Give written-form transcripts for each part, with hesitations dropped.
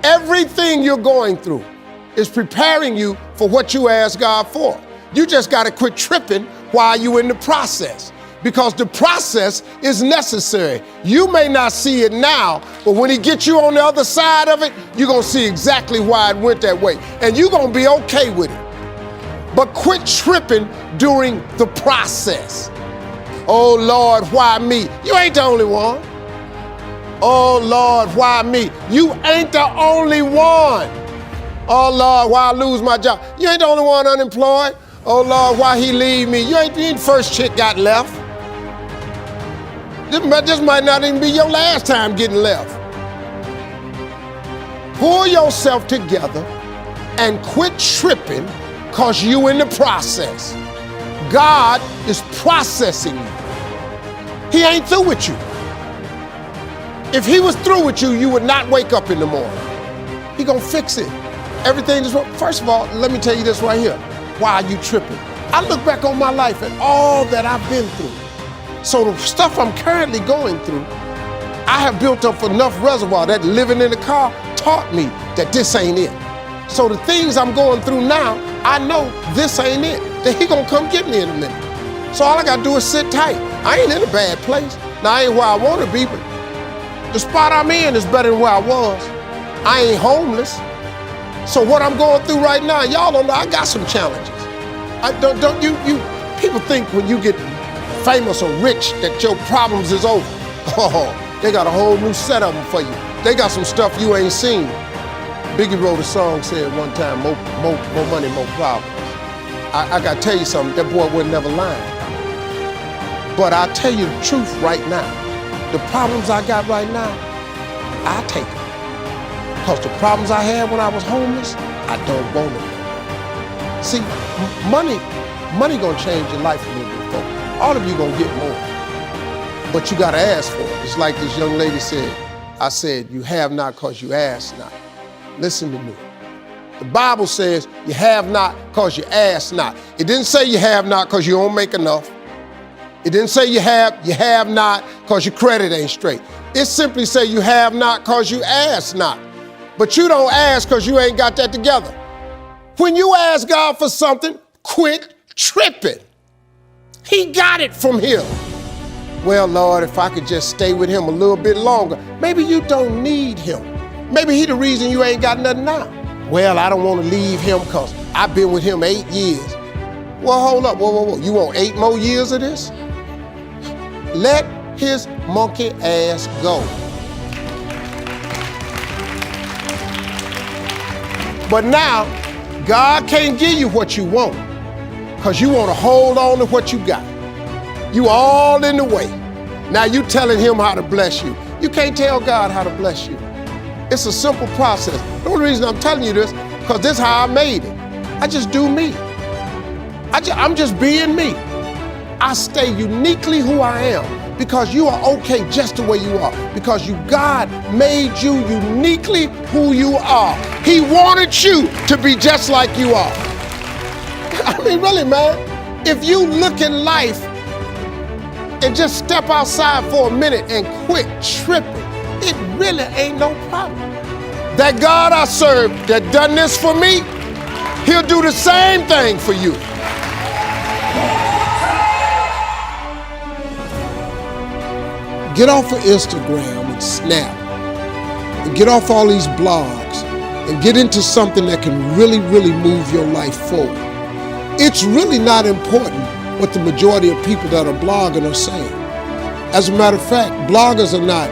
Everything you're going through is preparing you for what you ask God for. You just got to quit tripping while you're in the process, because the process is necessary. You may not see it now, but when he gets you on the other side of it, you're going to see exactly why it went that way. And you're going to be okay with it. But quit tripping during the process. Oh, Lord, why me? You ain't the only one. Oh, Lord, why me? You ain't the only one. Oh, Lord, why I lose my job? You ain't the only one unemployed. Oh, Lord, why he leave me? You ain't the first chick got left. This might not even be your last time getting left. Pull yourself together and quit tripping because you in the process. God is processing you. He ain't through with you. If he was through with you, you would not wake up in the morning. He gonna fix it. Everything is wrong. First of all, let me tell you this right here. Why are you tripping? I look back on my life and all that I've been through. So the stuff I'm currently going through, I have built up enough reservoir that living in the car taught me that this ain't it. So the things I'm going through now, I know this ain't it. That he gonna come get me in a minute. So all I gotta do is sit tight. I ain't in a bad place. Now I ain't where I wanna be, but the spot I'm in is better than where I was. I ain't homeless. So what I'm going through right now, y'all don't know, I got some challenges. People think when you get famous or rich that your problems is over. Oh, they got a whole new set of them for you. They got some stuff you ain't seen. Biggie wrote a song, said one time, more money, more problems. I gotta tell you something, that boy would never lie. But I'll tell you the truth right now. The problems I got right now, I take them. Because the problems I had when I was homeless, I don't want them. See, money gonna change your life a little bit, folks. All of you gonna get more. But you gotta ask for it. It's like this young lady said. I said, you have not because you ask not. Listen to me. The Bible says you have not because you ask not. It didn't say you have not because you don't make enough. It didn't say you have not because your credit ain't straight. It simply say you have not because you ask not. But you don't ask because you ain't got that together. When you ask God for something, quit tripping. He got it from him. Well, Lord, if I could just stay with him a little bit longer. Maybe you don't need him. Maybe he the reason you ain't got nothing now. Well, I don't want to leave him because I've been with him 8 years. Well, hold up, whoa. You want 8 more years of this? Let his monkey ass go. But now, God can't give you what you want because you want to hold on to what you got. You all in the way. Now you telling him how to bless you. You can't tell God how to bless you. It's a simple process. The only reason I'm telling you this, because this is how I made it. I just do me. I'm just being me. I stay uniquely who I am because you are okay just the way you are. Because God made you uniquely who you are. He wanted you to be just like you are. I mean, really, man, if you look in life and just step outside for a minute and quit tripping, it really ain't no problem. That God I serve that done this for me, he'll do the same thing for you. Get off of Instagram and Snap and get off all these blogs and get into something that can really, really move your life forward. It's really not important what the majority of people that are blogging are saying. As a matter of fact, bloggers are not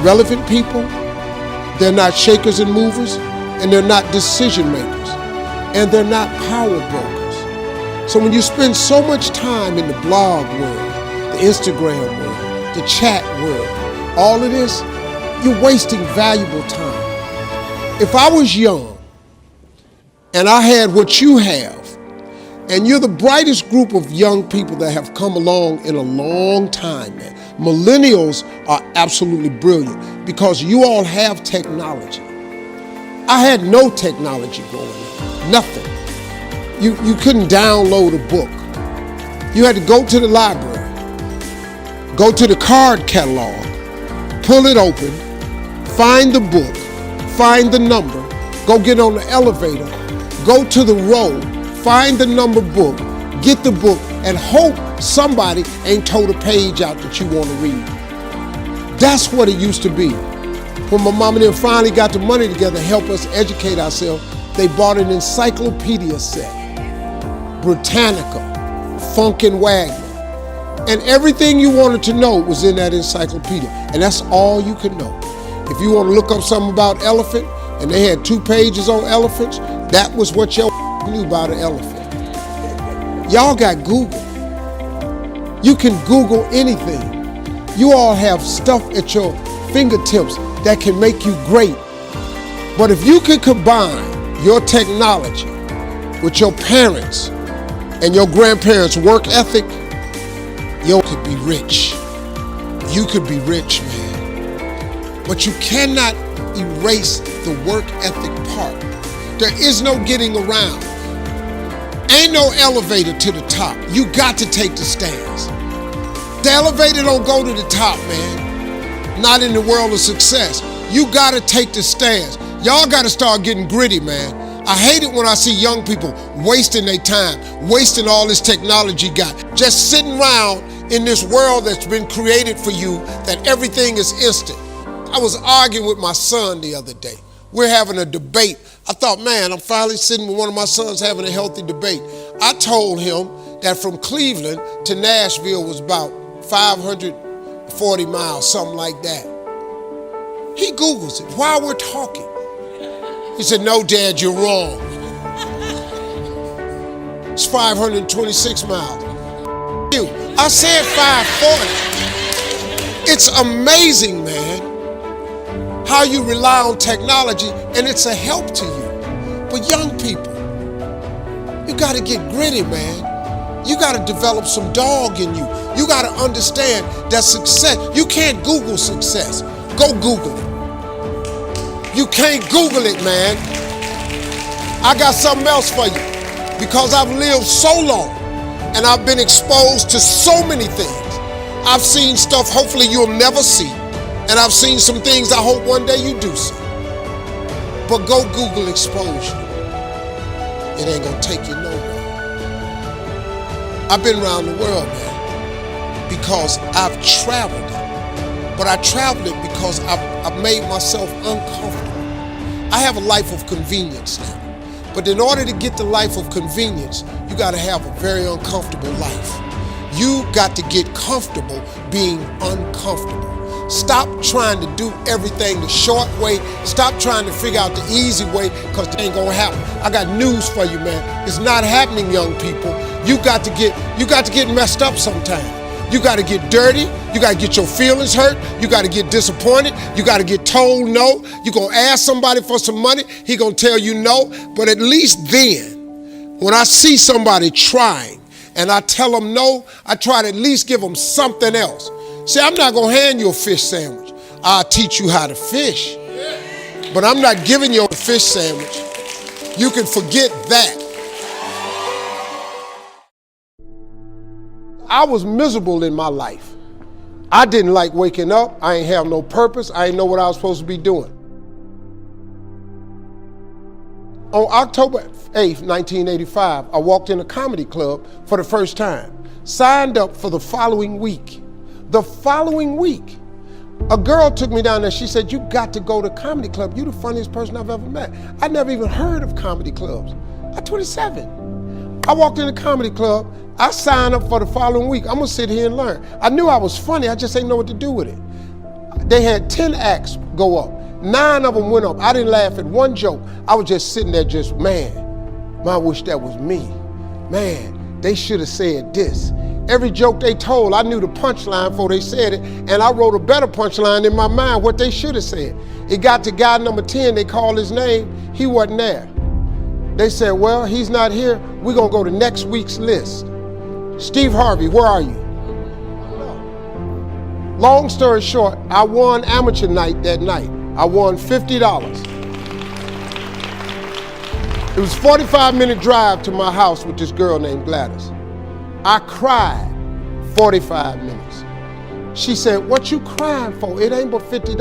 relevant people, they're not shakers and movers, and they're not decision makers, and they're not power brokers. So when you spend so much time in the blog world, the Instagram world, the chat world, all of this, you're wasting valuable time. If I was young and I had what you have, and you're the brightest group of young people that have come along in a long time, man. Millennials are absolutely brilliant because you all have technology. I had no technology growing up, nothing. You couldn't download a book. You had to go to the library, go to the card catalog, pull it open, find the book, find the number, go get on the elevator, go to the row, find the number book, get the book, and hope somebody ain't told a page out that you want to read. That's what it used to be. When my mom and them finally got the money together to help us educate ourselves, they bought an encyclopedia set, Britannica, Funkin' Wagner, and everything you wanted to know was in that encyclopedia, and that's all you could know. If you want to look up something about elephant, and they had 2 pages on elephants, that was what your knew about an elephant. Y'all got Google. You can Google anything. You all have stuff at your fingertips that can make you great. But if you could combine your technology with your parents and your grandparents' work ethic, you could be rich. You could be rich, man. But you cannot erase the work ethic part. There is no getting around. Ain't no elevator to the top. You got to take the stairs. The elevator don't go to the top, man. Not in the world of success. You got to take the stairs. Y'all got to start getting gritty, man. I hate it when I see young people wasting their time, wasting all this technology got, just sitting around in this world that's been created for you, that everything is instant. I was arguing with my son the other day. We're having a debate. I thought, man, I'm finally sitting with one of my sons having a healthy debate. I told him that from Cleveland to Nashville was about 540 miles, something like that. He Googles it while we're talking. He said, no, Dad, you're wrong. It's 526 miles. I said 540. It's amazing, man, how you rely on technology and it's a help to you. But young people, you got to get gritty, man. You got to develop some dog in you. You got to understand that success, you can't Google success. Go Google it. You can't Google it, man. I got something else for you. Because I've lived so long and I've been exposed to so many things. I've seen stuff hopefully you'll never see. And I've seen some things I hope one day you do see. But go Google exposure. It ain't gonna take you nowhere. I've been around the world, man, because I've traveled it. But I traveled it because I've made myself uncomfortable. I have a life of convenience now. But in order to get the life of convenience, you gotta have a very uncomfortable life. You got to get comfortable being uncomfortable. Stop trying to do everything the short way. Stop trying to figure out the easy way, because it ain't gonna happen. I got news for you, man. It's not happening, young people. You got to get messed up sometime. You got to get dirty. You got to get your feelings hurt. You got to get disappointed. You got to get told no. You're going to ask somebody for some money. He going to tell you no. But at least then, when I see somebody trying and I tell them no, I try to at least give them something else. See, I'm not going to hand you a fish sandwich. I'll teach you how to fish. But I'm not giving you a fish sandwich. You can forget that. I was miserable in my life. I didn't like waking up. I ain't have no purpose. I ain't know what I was supposed to be doing. On October 8th, 1985, I walked in a comedy club for the first time. Signed up for the following week. The following week, a girl took me down there. She said, you got to go to comedy club. You the funniest person I've ever met. I never even heard of comedy clubs. I'm 27. I walked in the comedy club. I signed up for the following week. I'm gonna sit here and learn. I knew I was funny, I just didn't know what to do with it. They had 10 acts go up. 9 of them went up. I didn't laugh at one joke. I was just sitting there just, man, I wish that was me. Man, they should have said this. Every joke they told, I knew the punchline before they said it, and I wrote a better punchline in my mind, what they should have said. It got to guy number 10, they called his name, he wasn't there. They said, well, he's not here, we're gonna go to next week's list. Steve Harvey, where are you? Long story short, I won amateur night that night. I won $50. It was a 45-minute drive to my house with this girl named Gladys. I cried 45 minutes. She said, what you crying for? It ain't but $50.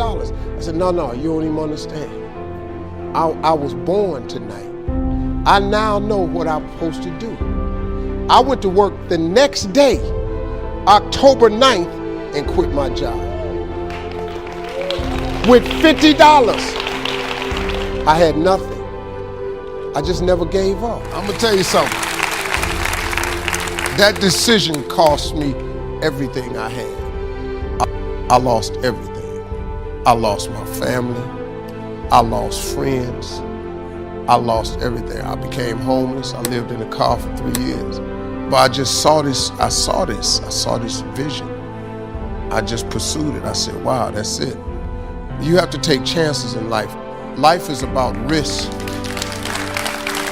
I said, no, you don't even understand. I was born tonight. I now know what I'm supposed to do. I went to work the next day, October 9th, and quit my job. With $50, I had nothing. I just never gave up. I'm gonna tell you something. That decision cost me everything I had. I lost everything. I lost my family. I lost friends. I lost everything. I became homeless. I lived in a car for 3 years. But I just saw this, I saw this vision. I just pursued it. I said, wow, that's it. You have to take chances in life. Life is about risk.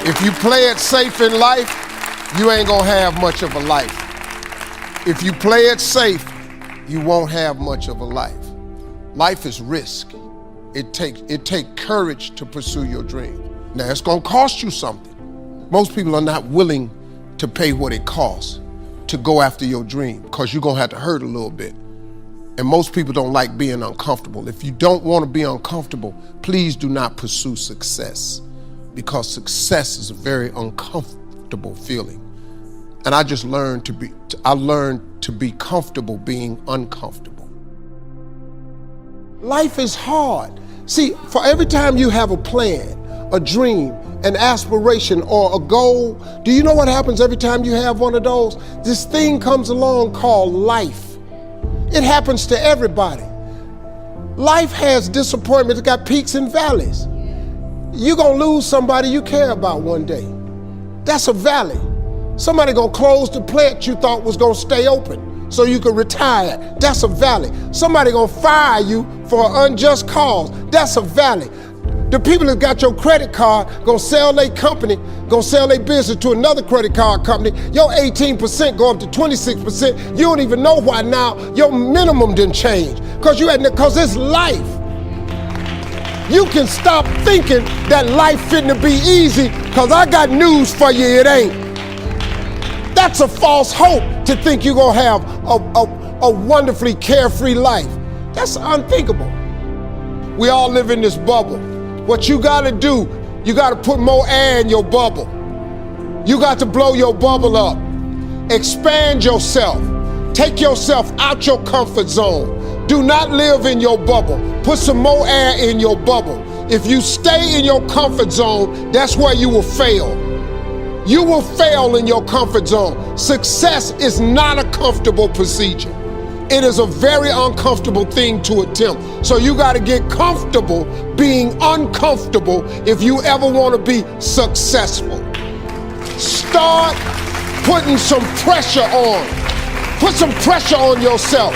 If you play it safe in life, you ain't gonna have much of a life. If you play it safe, you won't have much of a life. Life is risk. It takes courage to pursue your dream. Now, it's gonna cost you something. Most people are not willing to pay what it costs to go after your dream, because you're gonna have to hurt a little bit. And most people don't like being uncomfortable. If you don't wanna be uncomfortable, please do not pursue success, because success is a very uncomfortable feeling. And I just learned to be comfortable being uncomfortable. Life is hard. See, for every time you have a plan, a dream, an aspiration, or a goal, do you know what happens every time you have one of those? This thing comes along called life. It happens to everybody. Life has disappointments. It got peaks and valleys. You're gonna lose somebody you care about one day. That's a valley. Somebody gonna close the plant you thought was gonna stay open so you could retire. That's a valley. Somebody gonna fire you for an unjust cause. That's a valley. The people that got your credit card gonna sell their company, gonna sell their business to another credit card company. Your 18% go up to 26%. You don't even know why now your minimum didn't change. Cause it's life. You can stop thinking that life fitting to be easy, cause I got news for you, it ain't. That's a false hope to think you're gonna have a wonderfully carefree life. That's unthinkable. We all live in this bubble. What you gotta do, you gotta put more air in your bubble. You got to blow your bubble up. Expand yourself. Take yourself out your comfort zone. Do not live in your bubble. Put some more air in your bubble. If you stay in your comfort zone, that's where you will fail. You will fail in your comfort zone. Success is not a comfortable procedure. It is a very uncomfortable thing to attempt. So you got to get comfortable being uncomfortable if you ever want to be successful. Start putting some pressure on. Put some pressure on yourself.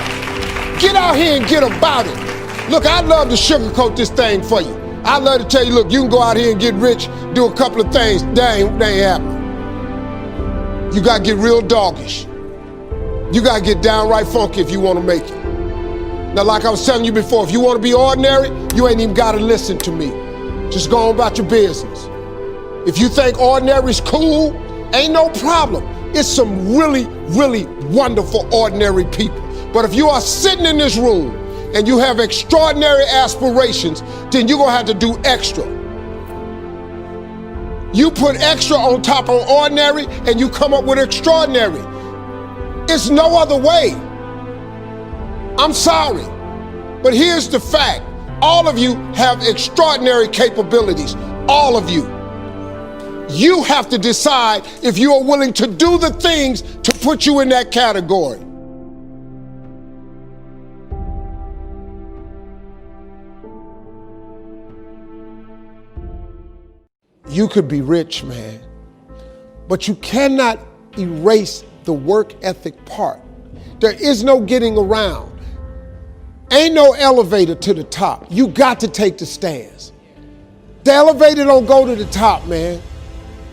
Get out here and get about it. Look, I'd love to sugarcoat this thing for you. I'd love to tell you, look, you can go out here and get rich, do a couple of things. That ain't happening. You got to get real doggish. You got to get downright funky if you want to make it. Now, like I was telling you before, if you want to be ordinary, you ain't even got to listen to me. Just go on about your business. If you think ordinary is cool, ain't no problem. It's some really, really wonderful ordinary people. But if you are sitting in this room and you have extraordinary aspirations, then you're going to have to do extra. You put extra on top of ordinary and you come up with extraordinary. It's no other way. I'm sorry, but here's the fact. All of you have extraordinary capabilities. All of you. You have to decide if you are willing to do the things to put you in that category. You could be rich, man, but you cannot erase the work ethic part. There is no getting around. Ain't no elevator to the top. You got to take the stairs. The elevator don't go to the top, man.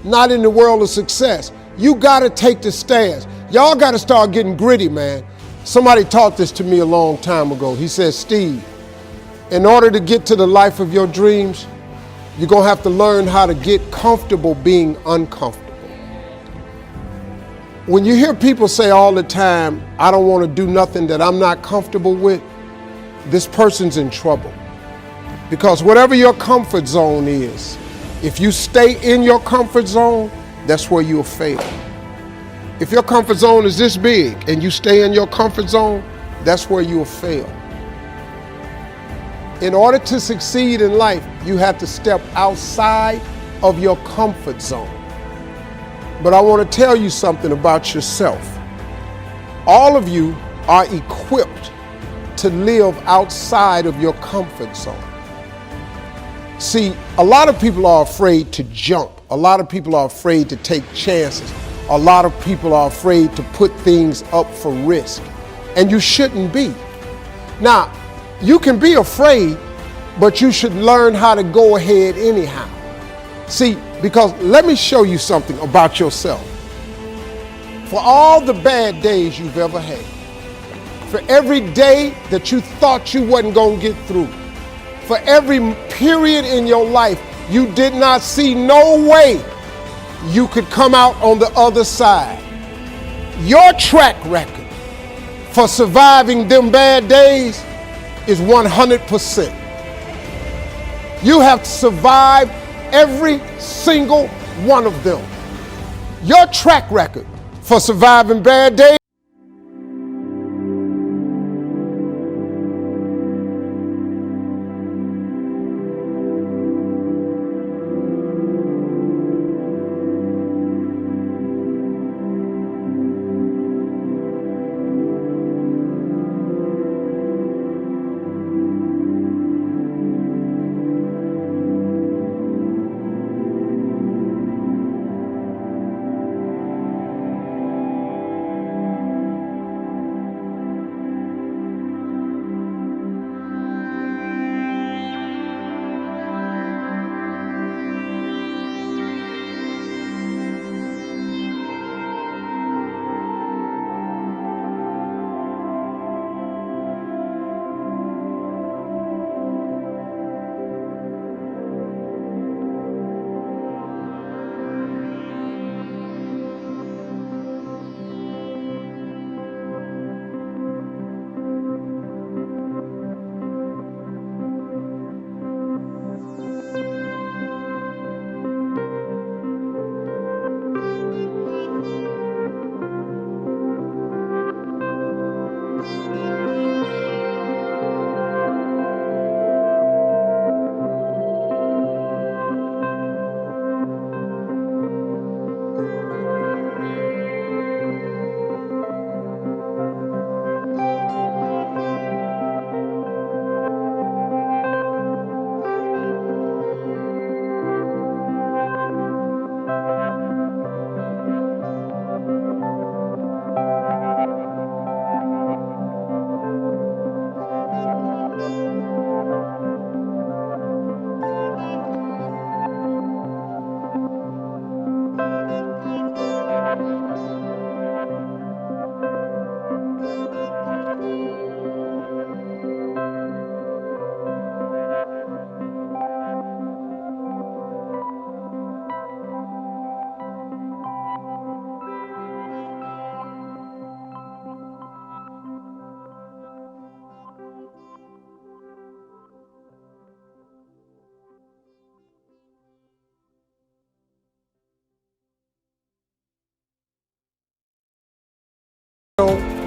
Not in the world of success. You got to take the stairs. Y'all got to start getting gritty, man. Somebody taught this to me a long time ago. He said, Steve, in order to get to the life of your dreams, you're going to have to learn how to get comfortable being uncomfortable. When you hear people say all the time, I don't want to do nothing that I'm not comfortable with, this person's in trouble. Because whatever your comfort zone is, if you stay in your comfort zone, that's where you'll fail. If your comfort zone is this big and you stay in your comfort zone, that's where you'll fail. In order to succeed in life, you have to step outside of your comfort zone. But I want to tell you something about yourself. All of you are equipped to live outside of your comfort zone. See, a lot of people are afraid to jump. A lot of people are afraid to take chances. A lot of people are afraid to put things up for risk. And you shouldn't be. Now, you can be afraid, but you should learn how to go ahead anyhow. See, because let me show you something about yourself. For all the bad days you've ever had, for every day that you thought you wasn't going to get through, for every period in your life you did not see no way you could come out on the other side, your track record for surviving them bad days is 100%. You have survived every single one of them. Your track record for surviving bad days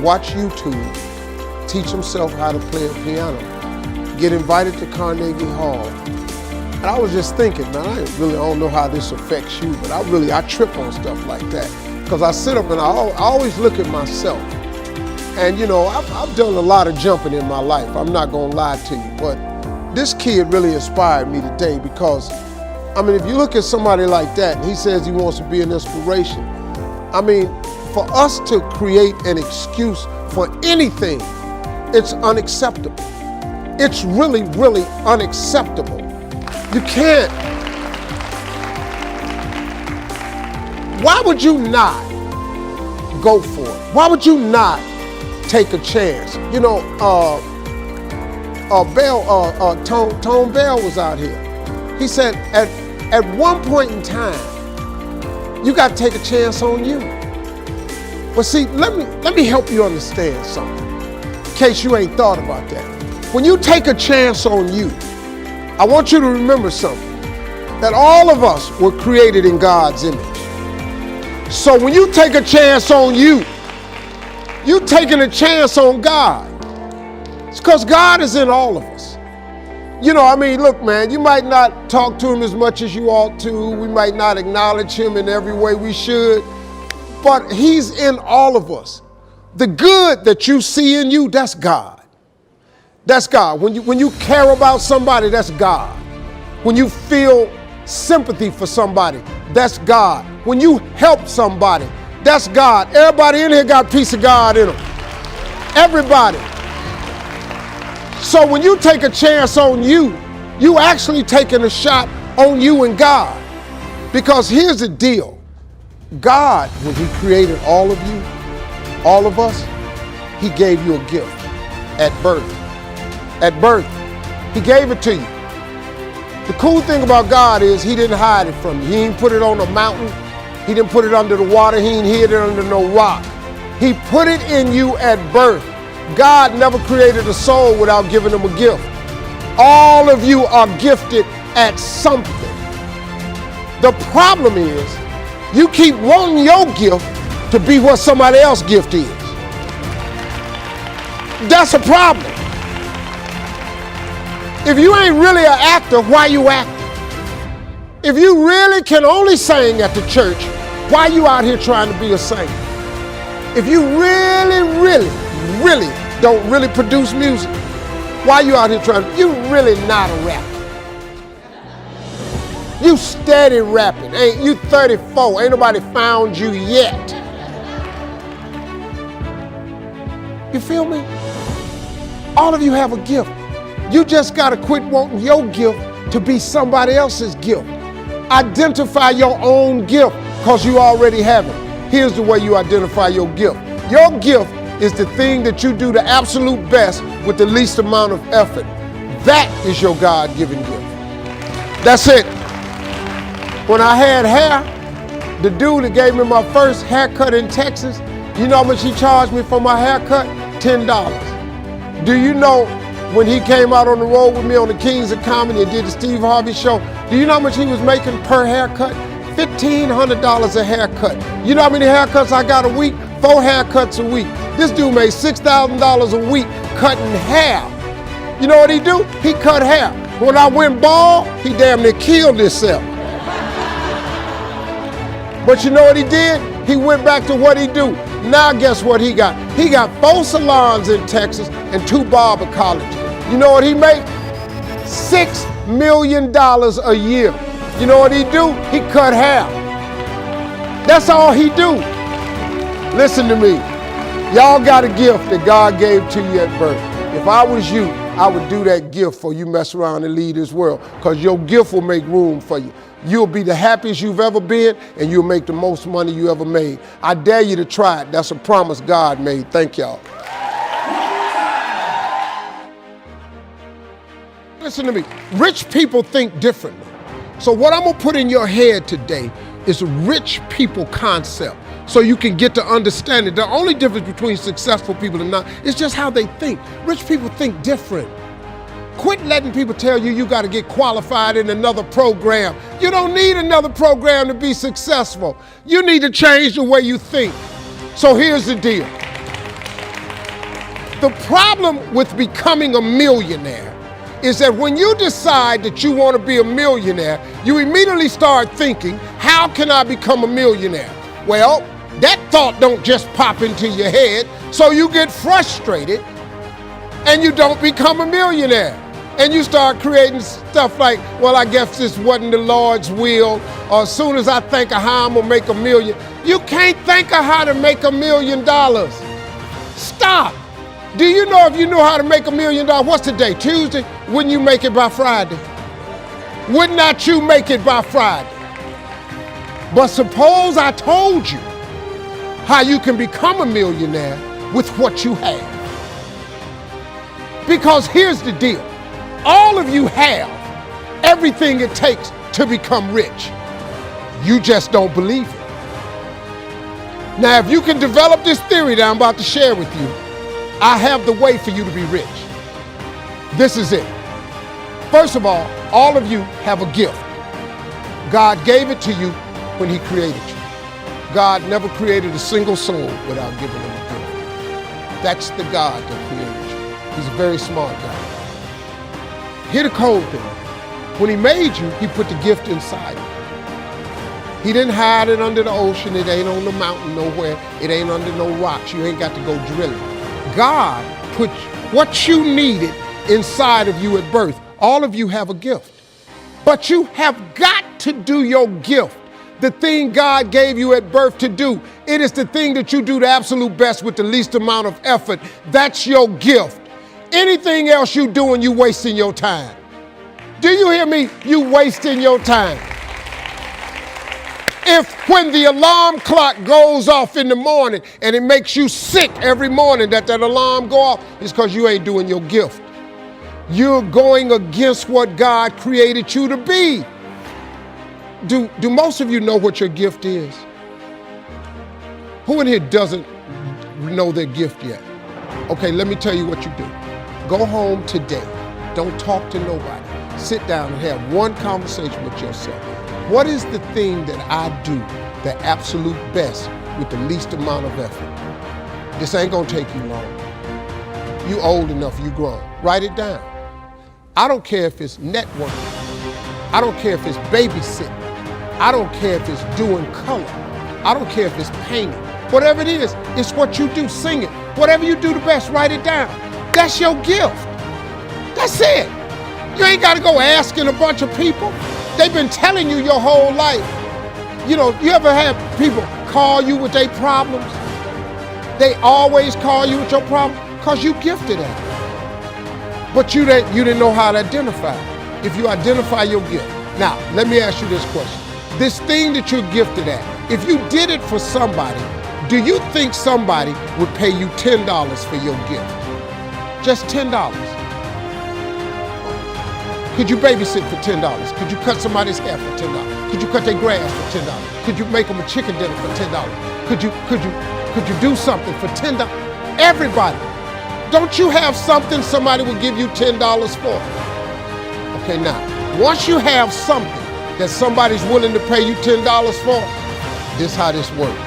watch YouTube, teach himself how to play a piano, get invited to Carnegie Hall. And I was just thinking, man, I don't know how this affects you, but I trip on stuff like that. Because I sit up and I always look at myself. And you know, I've done a lot of jumping in my life, I'm not gonna lie to you, but this kid really inspired me today because, I mean, if you look at somebody like that, and he says he wants to be an inspiration, I mean, for us to create an excuse for anything, it's unacceptable. It's really, really unacceptable. You can't. Why would you not go for it? Why would you not take a chance? You know, Tone Bell was out here. He said at one point in time, you got to take a chance on you. But see, let me help you understand something, in case you ain't thought about that. When you take a chance on you, I want you to remember something, that all of us were created in God's image. So when you take a chance on you, you're taking a chance on God. It's because God is in all of us. Look, man, you might not talk to him as much as you ought to. We might not acknowledge him in every way we should, but he's in all of us. The good that you see in you, that's God. That's God. When you care about somebody, that's God. When you feel sympathy for somebody, that's God. When you help somebody, that's God. Everybody in here got a piece of God in them. Everybody. So when you take a chance on you, you actually taking a shot on you and God. Because here's the deal. God, when he created all of you, all of us, he gave you a gift at birth. At birth, he gave it to you. The cool thing about God is he didn't hide it from you. He didn't put it on a mountain. He didn't put it under the water. He didn't hid it under no rock. He put it in you at birth. God never created a soul without giving them a gift. All of you are gifted at something. The problem is you keep wanting your gift to be what somebody else's gift is. That's a problem. If you ain't really an actor, why you acting? If you really can only sing at the church, why you out here trying to be a singer? If you really don't really produce music, why you out here trying to, you really not a rapper. You steady rapping. You 34, ain't nobody found you yet. You feel me? All of you have a gift. You just gotta quit wanting your gift to be somebody else's gift. Identify your own gift, because you already have it. Here's the way you identify your gift. Your gift is the thing that you do the absolute best with the least amount of effort. That is your God-given gift. That's it. When I had hair, the dude that gave me my first haircut in Texas, you know how much he charged me for my haircut? $10. Do you know when he came out on the road with me on the Kings of Comedy and did the Steve Harvey show, do you know how much he was making per haircut? $1,500 a haircut. You know how many haircuts I got a week? 4 haircuts a week. This dude made $6,000 a week cutting hair. You know what he do? He cut hair. When I went bald, he damn near killed himself. But you know what he did? He went back to what he do. Now guess what he got? He got 4 salons in Texas and 2 barber colleges. You know what he make? $6 million a year. You know what he do? He cut hair. That's all he do. Listen to me. Y'all got a gift that God gave to you at birth. If I was you, I would do that gift before you mess around and leave this world, because your gift will make room for you. You'll be the happiest you've ever been, and you'll make the most money you ever made. I dare you to try it. That's a promise God made. Thank y'all. Listen to me. Rich people think differently. So what I'm going to put in your head today is a rich people concept, so you can get to understand it. The only difference between successful people and not is just how they think. Rich people think different. Quit letting people tell you you got to get qualified in another program. You don't need another program to be successful. You need to change the way you think. So here's the deal. The problem with becoming a millionaire is that when you decide that you want to be a millionaire, you immediately start thinking, how can I become a millionaire? Well, that thought don't just pop into your head, so you get frustrated and you don't become a millionaire. And you start creating stuff like, well, I guess this wasn't the Lord's will, or as soon as I think of how I'm gonna make $1 million. You can't think of how to make $1 million. Stop. Do you know if you knew how to make $1 million, what's today, Tuesday? Wouldn't you make it by Friday? Would not you make it by Friday? But suppose I told you how you can become a millionaire with what you have. Because here's the deal. All of you have everything it takes to become rich. You just don't believe it. Now, if you can develop this theory that I'm about to share with you, I have the way for you to be rich. This is it. First of all of you have a gift. God gave it to you when he created you. God never created a single soul without giving them a gift. That's the God that created you. He's a very smart guy. Here's the cold thing. When he made you, he put the gift inside you. He didn't hide it under the ocean. It ain't on the mountain nowhere. It ain't under no rocks. You ain't got to go drilling. God put what you needed inside of you at birth. All of you have a gift. But you have got to do your gift. The thing God gave you at birth to do. It is the thing that you do the absolute best with the least amount of effort. That's your gift. Anything else you doing, you wasting your time. Do you hear me? You wasting your time. If when the alarm clock goes off in the morning and it makes you sick every morning that alarm go off, it's because you ain't doing your gift. You're going against what God created you to be. Do most of you know what your gift is? Who in here doesn't know their gift yet? Okay, let me tell you what you do. Go home today. Don't talk to nobody. Sit down and have one conversation with yourself. What is the thing that I do the absolute best with the least amount of effort? This ain't gonna take you long. You old enough, you grown. Write it down. I don't care if it's networking. I don't care if it's babysitting. I don't care if it's doing color. I don't care if it's painting. Whatever it is, it's what you do. Sing it. Whatever you do the best, write it down. That's your gift. That's it. You ain't got to go asking a bunch of people. They've been telling you your whole life. You know, you ever have people call you with their problems? They always call you with your problem because you gifted at it. But you didn't know how to identify it. If you identify your gift. Now, let me ask you this question. This thing that you're gifted at, if you did it for somebody, do you think somebody would pay you $10 for your gift? Just $10. Could you babysit for $10? Could you cut somebody's hair for $10? Could you cut their grass for $10? Could you make them a chicken dinner for $10? Could you do something for $10? Everybody. Don't you have something somebody will give you $10 for? Okay, now, once you have something that somebody's willing to pay you $10 for, this is how this works.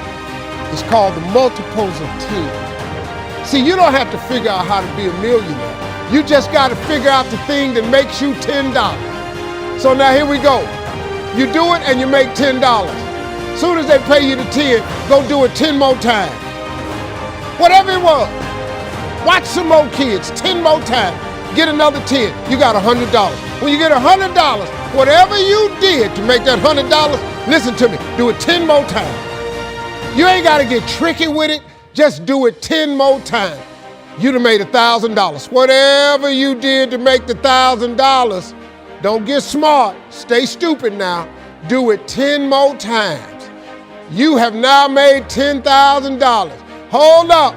It's called the multiples of 10. See, you don't have to figure out how to be a millionaire. You just got to figure out the thing that makes you $10. So now here we go. You do it and you make $10. Soon as they pay you the 10, go do it 10 more times. Whatever it was. Watch some more kids, 10 more times. Get another 10, you got $100. When you get $100, whatever you did to make that $100, listen to me, do it 10 more times. You ain't got to get tricky with it. Just do it 10 more times. You'd have made $1,000. Whatever you did to make the $1,000, don't get smart. Stay stupid now. Do it 10 more times. You have now made $10,000. Hold up.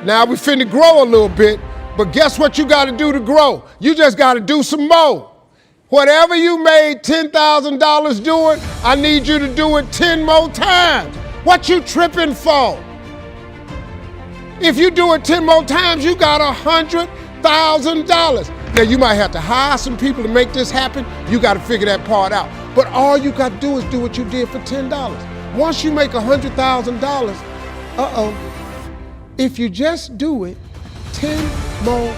Now we finna grow a little bit, but guess what you got to do to grow? You just got to do some more. Whatever you made $10,000 doing, I need you to do it 10 more times. What you tripping for? If you do it 10 more times, you got $100,000. Now you might have to hire some people to make this happen. You got to figure that part out. But all you got to do is do what you did for $10. Once you make $100,000, if you just do it 10 more